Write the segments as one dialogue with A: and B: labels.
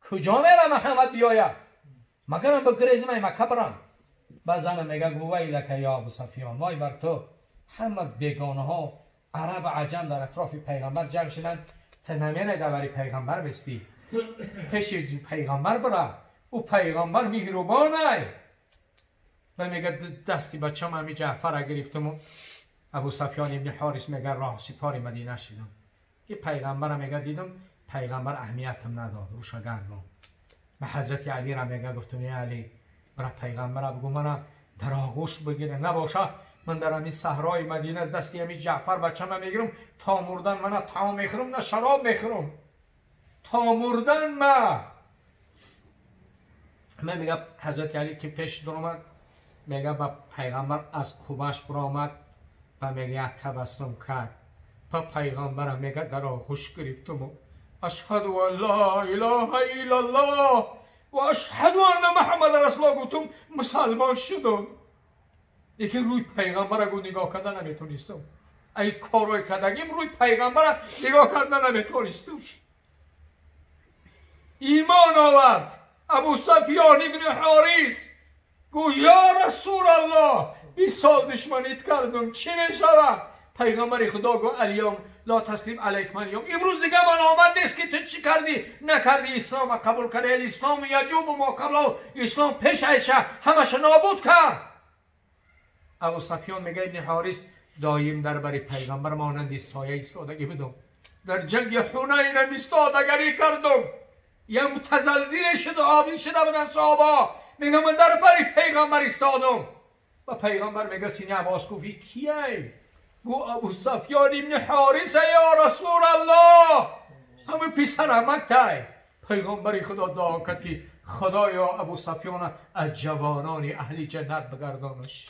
A: کجا میره محمد بیاید؟ مگرم بگریزم ای مکه برم. بزنم میگه گوی لکه یا ابو سفیان، وای بر تو. همه بیگانه ها عرب و عجم در اطراف پیغمبر جمع شدند. تو نمینه دوری پیغمبر بستی، پیش از پیغمبر بره. او پیغمبر مهربانه. و میگه دستی بچه من جعفر گرفتم و ابو سفیان ابن حارث میگه راه سپار مدینه شدم. یه پیغمبر میگه دیدم، پیغمبر اهمیتم نداد، روش گردم. به حضرت علی را میگه گفتم ای علی برای پیغمبر بگو من در آغوش بگیره، نباشه من در امی صحرای مدینه دستی امی جعفر بچه من میگیرم تا مردن من نه طعام میخورم نه شراب میخورم، تا مردن من میگه حضرت علی که پیش در اومد میگه با پیغمبر از خوبش برآمد و میگه تبسم کرد. با پیغمبر میگه در آغوش گرفتم و اشهد ان لا اله الا الله و اشهد ان محمد رسول الله گفتم مسلمان شدم. یکی روی پیغمبر رو نگاه کردن نمیتونستم. ای کارای کردگیم روی پیغمبر نگاه کردن نمیتونستم. ایمان آورد. ابو سفیان ابن حارث گو یا رسول الله 20 سال دشمنیت کردم چی میشود؟ پیغمبر خدا گو الیوم لا تسلیم علیکم الیوم، امروز دیگه من آمد نیست که تو چی کردی نکردی اسلام قبول کردی. اسلام یجوب و ما قبل اسلام پیش ایشه همش نابود کرد. ابو سفیان میگه ابن حارث دایم در بر پیغمبر مانند سایه ایستادگی بدم. در جنگ حنین ایستادگی کردم. یه متزلزل شده آویز شده بدن صحابه. میگه من در بر پیغمبر ایستادم. و پیغمبر میگه سینه عباس گفت کیه؟ گو ابو سفیان ابن حارث یا رسول الله. همه پسر مکه. پیغمبر خدا دعا کرد که خدایا ابو سفیان از جوانان اهل جنت بگردانش،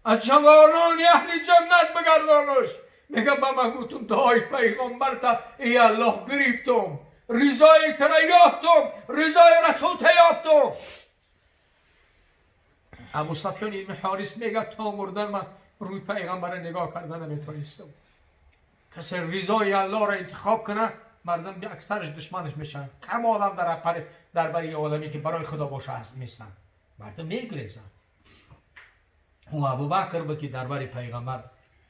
A: از جوانان اهل جنت بگردانش. میگه به من گفتم دعای پیغمبر تا ای الله گرفتم، رضای ترا یافتم، رضای رسول تا یافتم. ابو سفیان ابن حارث میگه تا مردن من روی پیغمبر نگاه کردن نمیتونستم. کسی رضای الله را انتخاب کنه مردم اکثرش دشمنش میشن. کم آدم در بری آدمی که برای خدا باشه هست نیستن، مردم میگریزن. و ابوبکر بود که در بری پیغمبر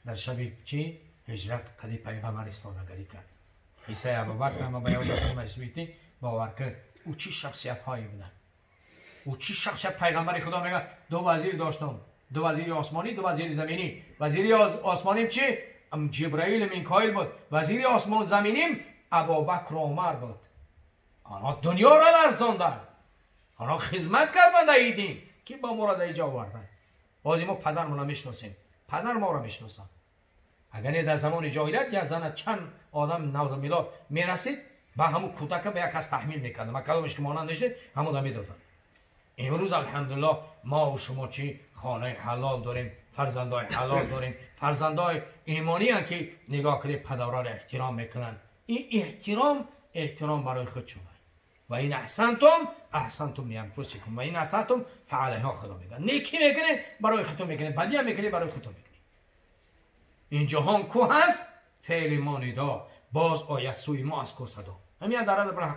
A: در شب چی هجرت کدی پیغمبر استادگری کرد. قصه ابوبکر ما به یاد مجلسی باور کرد او چی شخصیت هایی بودن. او چی شخصیت پیغمبر خدا میگه دو وزیر داشتم، دو وزیر آسمانی دو وزیر زمینی. وزیر آسمانیم چی؟ جبرائیل میکائیل بود. وزیر آسمان زمینیم ابوبکر و عمر بود. آنها دنیا را لرزاندن، آنها خدمت کردن در این دین که با مراد اینجا آوردن. بازی ما پدر ما میشناسیم، پدر ما را میشناسن. اگر در زمان جاهلیت یا زن چند آدم نود میلاد میرسید با همون کودک به یک کس تحمیل میکردن، ما کلامش که مانند نشه همون را میدادن. امروز الحمدلله ما و شما چی خانه حلال داریم، فرزندای حلال داریم، فرزندای ایمانی هم که نگاه کنید پدرها را احترام میکنن. این احترام برای خود شما. و این احسنتم لانفسکم و این اسأتم فعلیها. خدا میگه نیکی میکنه برای خودتون میکنه، بدی هم میکنه برای خودتون میکنه. این جهان کو هست فعل ما ندا، باز آید سوی ما از کو صدا. همین در برای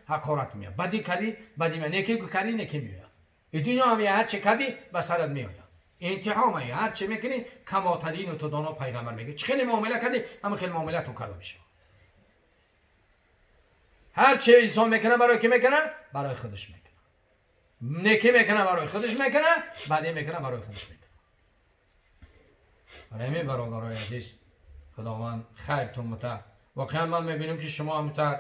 A: حقارت میاد. بدی کردی بدی میاد، نیکی کردی نیکی میاد. این دنیا هم هر چه کردی به سرت میاد. انتها میاد. هر چه میکنی کما تدین و تدانا. پیغمبر میگه چه خیلی معامله کردی همه خیلی معامله تو کرده میشه. هر چه انسان میکنه برای کی میکنه؟ برای خودش میکنه. نیکی میکنه برای خودش میکنه، بدی میکنه برای خودش میکنه. برای برادرای عزیز خداوند خیرتون بده. واقعا من میبینم که شما هم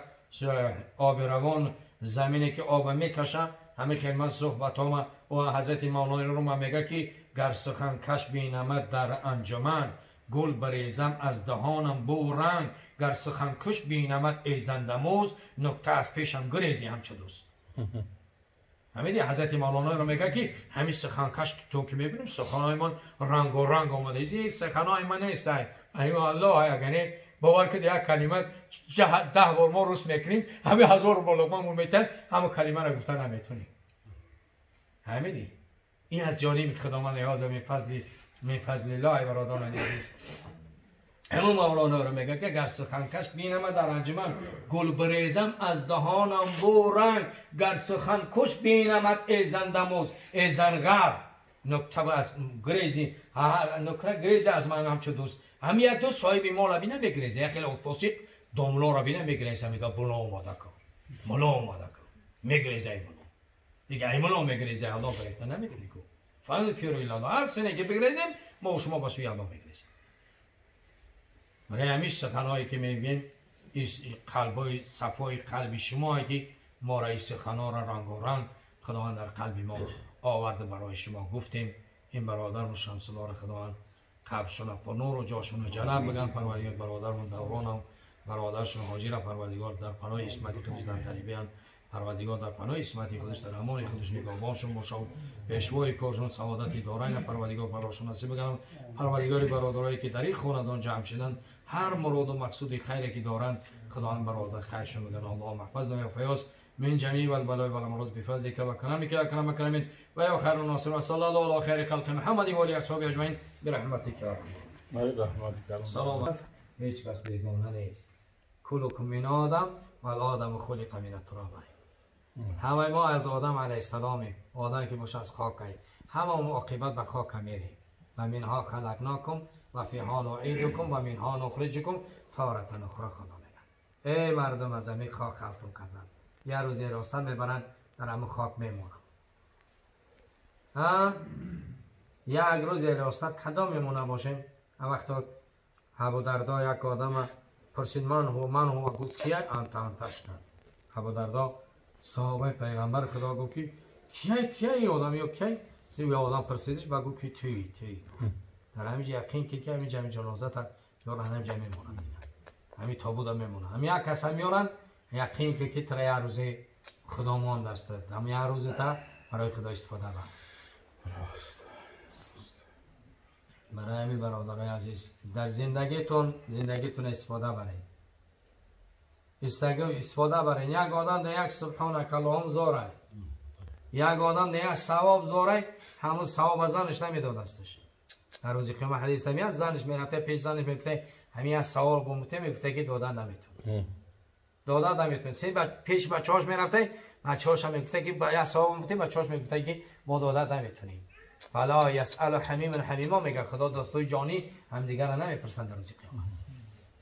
A: آب روان زمینی که آب میکشه همه کلمات صحبت ها و حضرت مولانا رو من میگه که گر سخن کش بینمت در انجمن، گل بریزم از دهانم بو رنگ. گر سخن کش بینمت ای زندموز، نکته از پیشم گریزی همچه دوست. همیدی حضرت مولانا رو میگه که همین سخن کش تو که میبینیم سخنهای من رنگ و رنگ آمده. این سخنهای من نیست. ایو الله اگر باور که یک کلمه 10 بار ما روز میکنیم همه 1000 بار لقمه میتن همه کلمه را گفتن نمیتونیم. همیدی این از جانب خداوند نیاز من فضل الله برادران عزیز.
B: همون مولانا رو میگه که گر سخنکش بینم در انجمن گل بریزم از دهانم بو رنگ گر سخن کش بینمت ایزن دموز ایزن غر نکته از گریزی نکته گریزی از من همچه دوست هم یک دوست صاحب مال بینه بگریزه یک خیلی افاسی داملا را بینه بگریزه میگه بلا آماده کن ملا آماده کن میگریزه ای ملا دیگه ای ملا میگریزه الله بریخته نمیتونی کن فعلا فیروی لالا هر سنه که بگریزیم ما و شما بسوی الله میگریزیم برای همیش سخنهایی که میگیم قلبای صفای قلب شما که ما را این سخنها را رنگ و رنگ خداوند در قلب ما آورده برای شما گفتیم این برادر شمس الله را خداوند قبرشون پر نور و جاشون جنت بگن پروردگار برادرمون دوران و برادرشون حاجی را پروردگار در پناه اسمتی خودش در قریبیان پروردگار در پناه اسمتی خودش در امان خودش نگهبانشون باشه و پیشوای کارشون سعادتی دارین پروردگار براشون نصیب بگن پروردگار برادرایی که در این خاندان جمع شدن هر مراد و مقصود خیری که دارند خداوند برادر خیرشون بگن الله محفظ و فیاض من جميع والبلاء والامراض بفضلك وكرمك يا اكرم الاكرمين ويا خير الناصر وصلى الله على خير خلق محمد وعلى اصحابه اجمعين برحمتك يا رحمن سلام هیچ کس بیگانه نیست کلکم من آدم و الآدم خلق من التراب همه ما از آدم علیه السلام آدم که باشه از خاک همه ما عاقبت به خاک میریم و منها خلقناکم و فیها نعیدکم و منها نخرجکم تارة اخرى خدا میگن ای مردم از همین خاک خلقتون کردن یه روز راست میبرن در همون خاک میمونن یک روز راست کدام میمونه باشیم وقتا ابو دردا یک آدم پرسید من هو گفت کیه انتش کرد ابو دردا صحابه پیغمبر خدا گفت که کیه این آدم یا کی سی آدم پرسیدش بگو که توی در همین یقین که همین جمع جنازت یا همین جمع میمونن همین تابوت میمونه همین یک کس میارن یقین که تر یه روزه خدا مان دسته همین یه روزه تا برای خدا استفاده برای همین برادرای عزیز در زندگیتون استفاده برید استفاده برید یک آدم در یک سبحانک اللهم زاره یک آدم در یک ثواب زاره همون ثواب از زنش نمیداد دستش در روزی قیامت حدیث میاد زنش میرفته پیش زنش میگفته همین از ثواب گمته میگفته که دادن نمیتونه دادن نمیتونه سین پیش بچه‌هاش میرفته بچه‌هاش هم میگفته که یا ثواب گمته بچه‌هاش میگفته که ما دادن نمیتونیم فلا یسأل حمیم حمیما میگه خدا دوستای جانی هم دیگر نمیپرسند در روز قیامت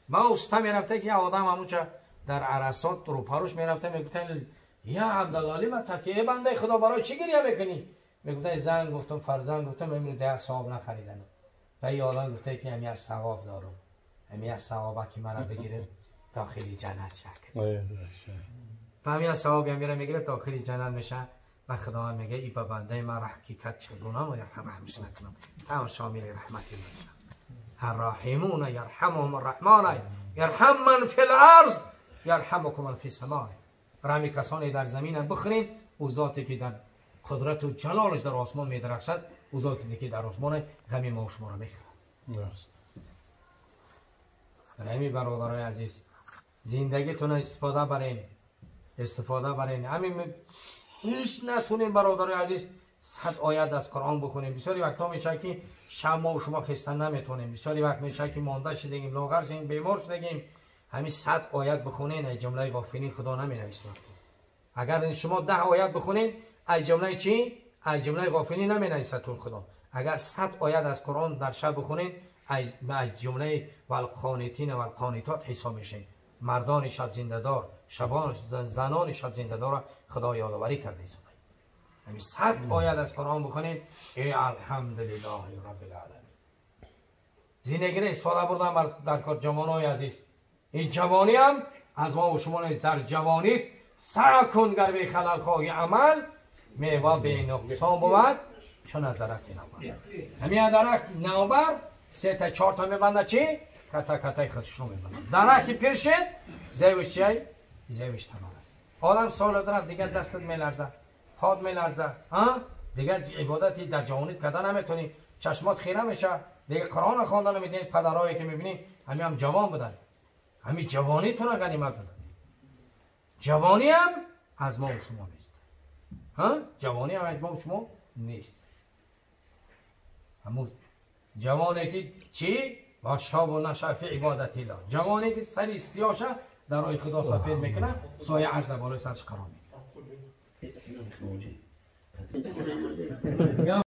B: ما استا میرفته که آدم همونجا در عرصات رو پاروش میرفته میگفتن یا عبدالله ما تکیه بنده خدا برای چی گریه میکنی میگفتن زن گفتم فرزند گفتم امروز ده ثواب نخریدن و این آدم گفته که همین از ثواب دارم همین از ثواب که منو بگیره داخلی جنت شکر و همین از ثواب هم میره میگیره داخلی جنت میشه و خدا میگه ای بنده من حقیقت چگونه و رحمش نکنم تمام شامل رحمتی میشه الراحمون یرحمهم الرحمن یرحم من فی الارض یرحمکم من فی السماء برای کسانی در زمین بخرین او ذاتی که در قدرت و جلالش در آسمان میدرخشد او ذاتی که در آسمان غم ما و شما را میخورد برای برادرای عزیز زندگیتون استفاده برین همین هیچ نتونیم برادرای عزیز 100 آیت از قرآن بخونیم بسیاری وقتا میشه که شب ما و شما خستن نمیتونیم بسیاری وقت میشه که مانده شدیم لاغر شدیم بیمار شدیم همین 100 آیت بخونین ای جمله غافلین خدا نمینویسه اگر شما 10 آیت بخونین ای جمله چی ای جمله غافلین نمینویسه تون خدا اگر 100 آیت از قرآن در شب بخونین ای جمله والقانتین و القانتات حساب میشین مردان شب زنده دار زنان شب زنده دار خدا یادآوری کرده همین 100 آیت از قرآن بخونین ای الحمدلله رب العالمین زندگی را استفاده بردن در کار جوانای عزیز این جوانی هم از ما و شما نیست در جوانی سعی کن گر به خلل خواهی عمل میوه به نقصان بود چون از درخت نوبر همین درخت نوبر 3 تا 4 تا میبنده چی؟ کتا خودش رو میبنده درخت پیرشه زیوش چی؟ زیوش تمامه آدم سال درخت دیگه دستت میلرزه پاد میلرزه دیگه عبادتی در جوانیت کردن نمیتونی چشمات خیره میشه دیگه قرآن خواندن میدین پدرایی که میبینی همین هم جوان بودن همین جوانیتون غنیمت بدن جوانی هم از ما و شما نیست جوانی هم از ما و شما نیست همون جوانی که چی با شاب و نشأ فی عبادت الله. جوانی که سری سیاشه در راه خدا سفید میکنه، سایه عرض بالای سرش قرار میگیره.